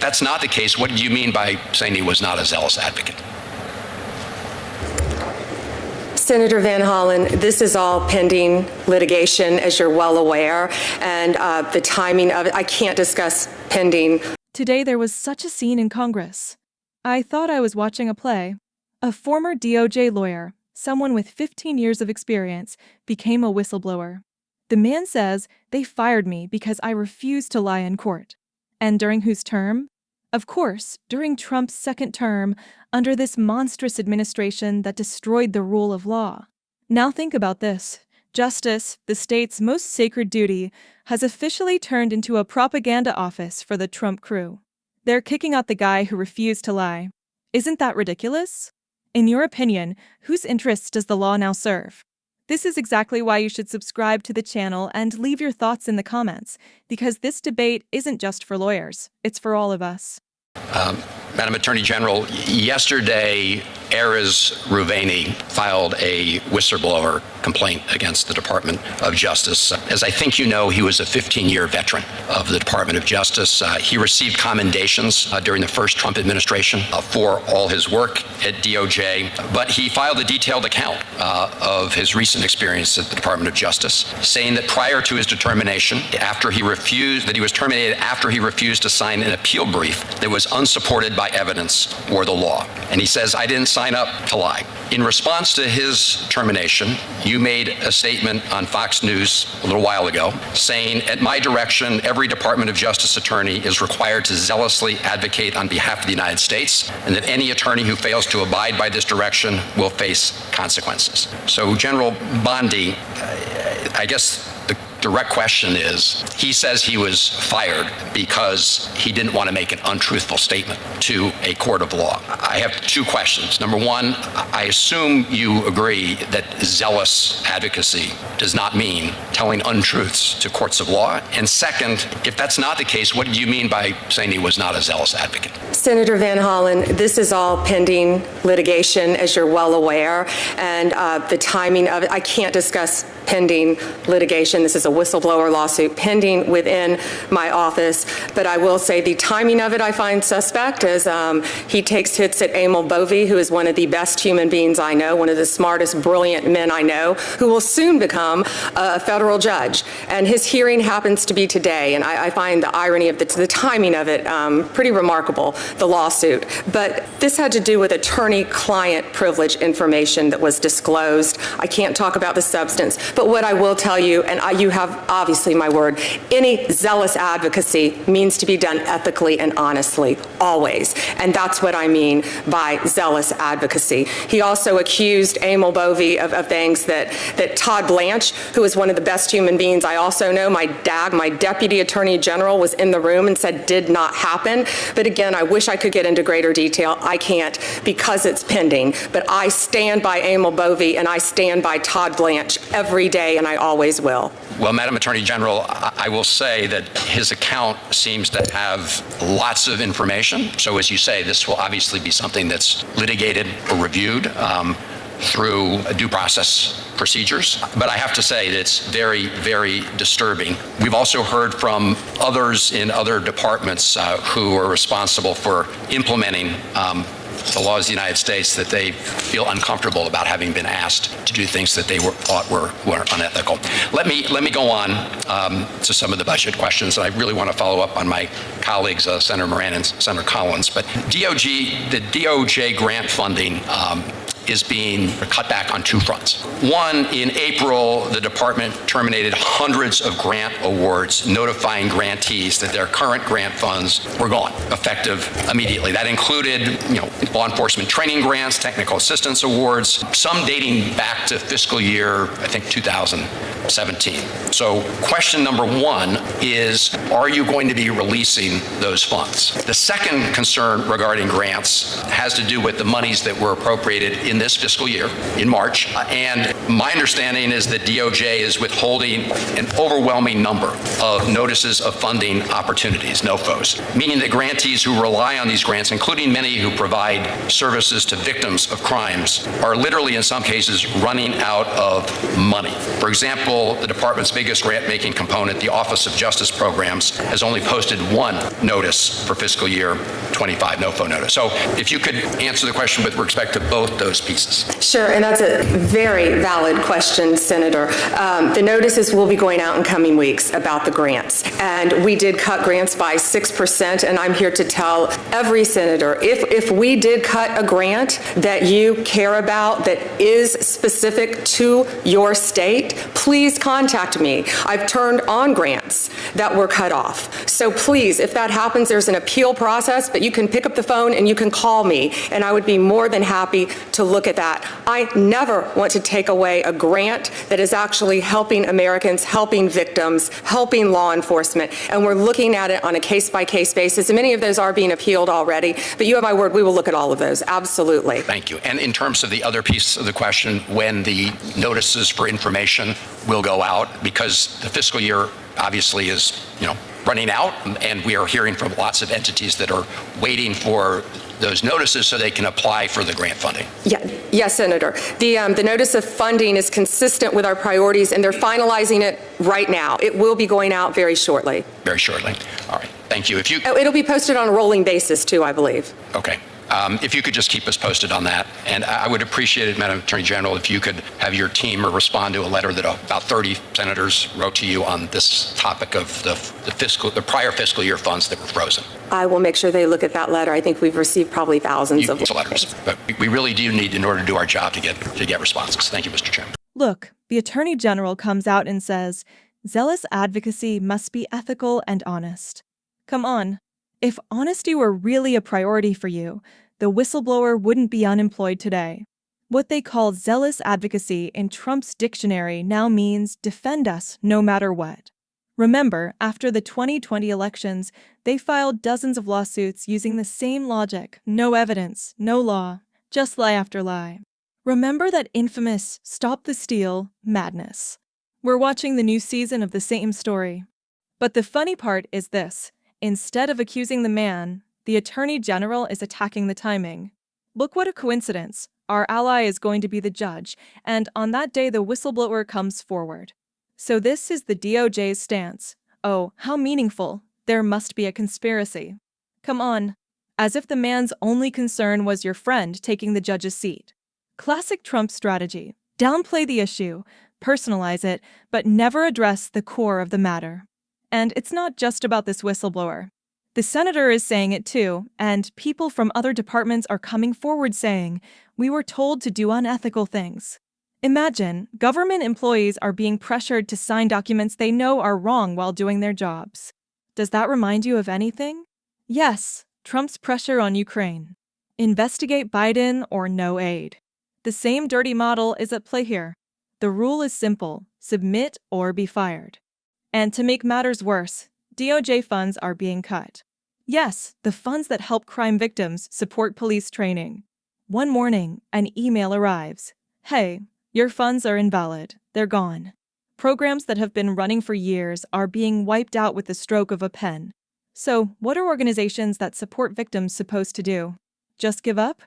that's not the case, what do you mean by saying he was not a zealous advocate? Senator Van Hollen, this is all pending litigation, as you're well aware, and the timing of it, I can't discuss pending. Today there was such a scene in Congress. I thought I was watching a play. A former DOJ lawyer, someone with 15 years of experience, became a whistleblower. The man says they fired me because I refused to lie in court. And during whose term? Of course, during Trump's second term, under this monstrous administration that destroyed the rule of law. Now think about this. Justice, the state's most sacred duty, has officially turned into a propaganda office for the Trump crew. They're kicking out the guy who refused to lie. Isn't that ridiculous? In your opinion, whose interests does the law now serve? This is exactly why you should subscribe to the channel and leave your thoughts in the comments, because this debate isn't just for lawyers, it's for all of us. Madam Attorney General, yesterday, Erez Ruveni filed a whistleblower complaint against the Department of Justice. As I think you know, he was a 15-year veteran of the Department of Justice. He received commendations during the first Trump administration for all his work at DOJ, but he filed a detailed account of his recent experience at the Department of Justice, saying that prior to his determination, that he was terminated after he refused to sign an appeal brief that was unsupported by evidence or the law. And he says, I didn't sign up to lie. In response to his termination, you made a statement on Fox News a little while ago saying, at my direction, every Department of Justice attorney is required to zealously advocate on behalf of the United States, and that any attorney who fails to abide by this direction will face consequences. So, General Bondi, I guess the direct question is, he says he was fired because he didn't want to make an untruthful statement to a court of law. I have two questions. Number one, I assume you agree that zealous advocacy does not mean telling untruths to courts of law. And second, if that's not the case, what do you mean by saying he was not a zealous advocate? Senator Van Hollen, this is all pending litigation, as you're well aware, and the timing of it, I can't discuss pending litigation. This is a whistleblower lawsuit pending within my office, but I will say the timing of it I find suspect, as he takes hits at Emil Bovee, who is one of the best human beings I know, one of the smartest, brilliant men I know, who will soon become a federal judge. And his hearing happens to be today, and I find the irony of the timing of it pretty remarkable, the lawsuit. But this had to do with attorney-client privilege information that was disclosed. I can't talk about the substance, but what I will tell you, and you have obviously my word, any zealous advocacy means to be done ethically and honestly, always. And that's what I mean by zealous advocacy. He also accused Emil Bovee of things that Todd Blanche, who is one of the best human beings I also know, my deputy attorney general, was in the room and said did not happen. But again, I wish I could get into greater detail. I can't because it's pending. But I stand by Emil Bovee and I stand by Todd Blanche every day, and I always will. Well, Madam Attorney General, I will say that his account seems to have lots of information. So as you say, this will obviously be something that's litigated or reviewed through due process procedures. But I have to say that it's very, very disturbing. We've also heard from others in other departments who are responsible for implementing the laws of the United States that they feel uncomfortable about having been asked to do things that they thought were unethical. Let me go on to some of the budget questions, and I really want to follow up on my colleagues, Senator Moran and Senator Collins. But the DOJ grant funding is being cut back on two fronts. One, in April, the department terminated hundreds of grant awards, notifying grantees that their current grant funds were gone, effective immediately. That included, law enforcement training grants, technical assistance awards, some dating back to fiscal year, I think, 2017. So question number one is, are you going to be releasing those funds? The second concern regarding grants has to do with the monies that were appropriated in this fiscal year, in March, and my understanding is that DOJ is withholding an overwhelming number of notices of funding opportunities, NOFOs, meaning that grantees who rely on these grants, including many who provide services to victims of crimes, are literally in some cases running out of money. For example, example, the department's biggest grant-making component, the Office of Justice Programs, has only posted one notice for fiscal year 25, NOFO notice. So if you could answer the question with respect to both those pieces. Sure, and that's a very valid question, Senator. The notices will be going out in coming weeks about the grants, and we did cut grants by 6%, and I'm here to tell every senator, if we did cut a grant that you care about that is specific to your state, please contact me. I've turned on grants that were cut off. So please, if that happens, there's an appeal process, but you can pick up the phone and you can call me, and I would be more than happy to look at that. I never want to take away a grant that is actually helping Americans, helping victims, helping law enforcement, and we're looking at it on a case-by-case basis, and many of those are being appealed already, but you have my word, we will look at all of those, absolutely. Thank you. And in terms of the other piece of the question, when the notices for information will go out, because the fiscal year obviously is, running out, and we are hearing from lots of entities that are waiting for those notices so they can apply for the grant funding. Yes, Senator. The notice of funding is consistent with our priorities, and they're finalizing it right now. It will be going out very shortly. Very shortly. All right. Thank you. It'll be posted on a rolling basis, too, I believe. Okay. If you could just keep us posted on that. And I would appreciate it, Madam Attorney General, if you could have your team respond to a letter that about 30 senators wrote to you on this topic of the prior fiscal year funds that were frozen. I will make sure they look at that letter. I think we've received probably thousands of letters. But we really do need, in order to do our job, to get responses. Thank you, Mr. Chairman. Look, the Attorney General comes out and says, zealous advocacy must be ethical and honest. Come on. If honesty were really a priority for you, the whistleblower wouldn't be unemployed today. What they call zealous advocacy in Trump's dictionary now means defend us no matter what. Remember, after the 2020 elections, they filed dozens of lawsuits using the same logic: no evidence, no law, just lie after lie. Remember that infamous stop the steal madness. We're watching the new season of the same story. But the funny part is this: instead of accusing the man, the Attorney General is attacking the timing. Look what a coincidence. Our ally is going to be the judge, and on that day the whistleblower comes forward. So this is the DOJ's stance. Oh, how meaningful. There must be a conspiracy. Come on. As if the man's only concern was your friend taking the judge's seat. Classic Trump strategy. Downplay the issue, personalize it, but never address the core of the matter. And it's not just about this whistleblower. The senator is saying it too, and people from other departments are coming forward saying, we were told to do unethical things. Imagine, government employees are being pressured to sign documents they know are wrong while doing their jobs. Does that remind you of anything? Yes, Trump's pressure on Ukraine. Investigate Biden or no aid. The same dirty model is at play here. The rule is simple: submit or be fired. And to make matters worse, DOJ funds are being cut. Yes, the funds that help crime victims support police training. One morning, an email arrives. Hey, your funds are invalid. They're gone. Programs that have been running for years are being wiped out with the stroke of a pen. So, what are organizations that support victims supposed to do? Just give up?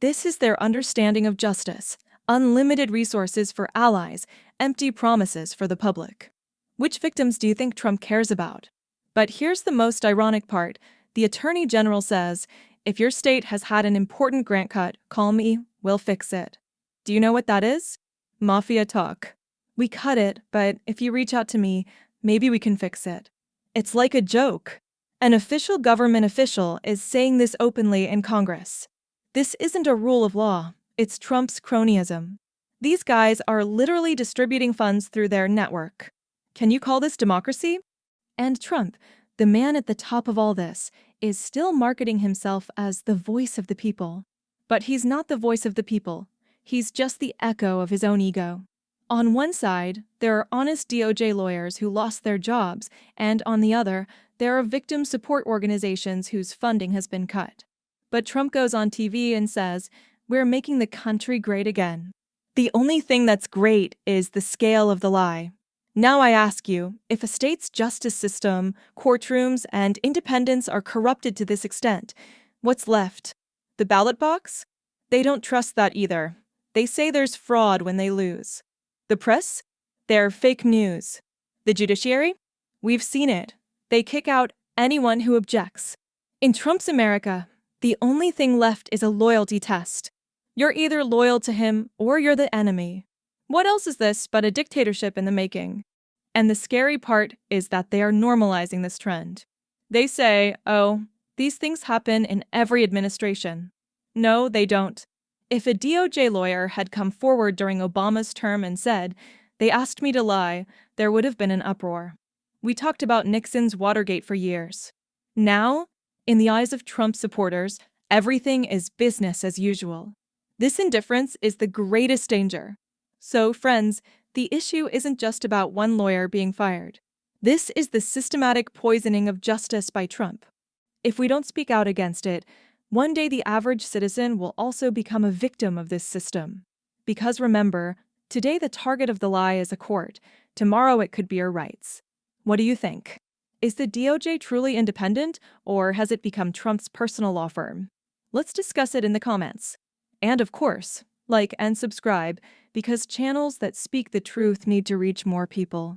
This is their understanding of justice: unlimited resources for allies, empty promises for the public. Which victims do you think Trump cares about? But here's the most ironic part. The Attorney General says, if your state has had an important grant cut, call me, we'll fix it. Do you know what that is? Mafia talk. We cut it, but if you reach out to me, maybe we can fix it. It's like a joke. An official government official is saying this openly in Congress. This isn't a rule of law. It's Trump's cronyism. These guys are literally distributing funds through their network. Can you call this democracy? And Trump, the man at the top of all this, is still marketing himself as the voice of the people. But he's not the voice of the people. He's just the echo of his own ego. On one side, there are honest DOJ lawyers who lost their jobs, and on the other, there are victim support organizations whose funding has been cut. But Trump goes on TV and says, we're making the country great again. The only thing that's great is the scale of the lie. Now I ask you, if a state's justice system, courtrooms, and independence are corrupted to this extent, what's left? The ballot box? They don't trust that either. They say there's fraud when they lose. The press? They're fake news. The judiciary? We've seen it. They kick out anyone who objects. In Trump's America, the only thing left is a loyalty test. You're either loyal to him or you're the enemy. What else is this but a dictatorship in the making? And the scary part is that they are normalizing this trend. They say, oh, these things happen in every administration. No, they don't. If a DOJ lawyer had come forward during Obama's term and said, "They asked me to lie," there would have been an uproar. We talked about Nixon's Watergate for years. Now, in the eyes of Trump supporters, everything is business as usual. This indifference is the greatest danger. So, friends, the issue isn't just about one lawyer being fired. This is the systematic poisoning of justice by Trump. If we don't speak out against it, one day the average citizen will also become a victim of this system. Because remember, today the target of the lie is a court, tomorrow it could be our rights. What do you think? Is the DOJ truly independent, or has it become Trump's personal law firm? Let's discuss it in the comments. And of course, like and subscribe, because channels that speak the truth need to reach more people.